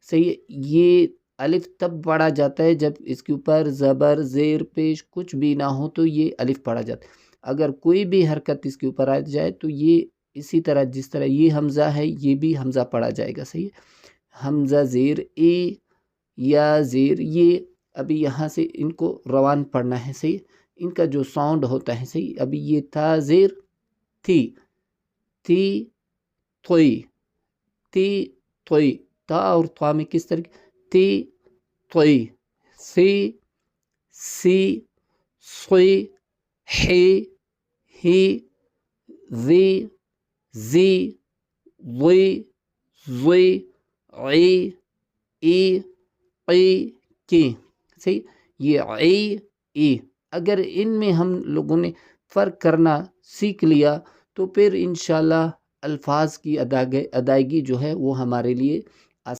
صحیح ہے، یہ الف تب پڑھا جاتا ہے جب اس کے اوپر زبر زیر پیش کچھ بھی نہ ہو تو یہ الف پڑھا جاتا ہے. اگر کوئی بھی حرکت اس کے اوپر آ جائے تو یہ اسی طرح جس طرح یہ حمزہ ہے یہ بھی حمزہ پڑھا جائے گا. صحیح ہے، حمزہ زیر اے یا زیر یہ، ابھی یہاں سے ان کو روان پڑھنا ہے. صحیح، ان کا جو ساؤنڈ ہوتا ہے. صحیح، ابھی یہ تھا زیر تھی، تھی تھوئی، تی تھوئی، تا اور تھوا میں کس طرح تی تھوئی، سی سی سوئی، ہی ہی، زی زی، وی زوئی، عی ای، قی کی. صحیح، یہ عی ای، اگر ان میں ہم لوگوں نے فرق کرنا سیکھ لیا تو پھر انشاءاللہ الفاظ کی ادائیگی جو ہے وہ ہمارے لیے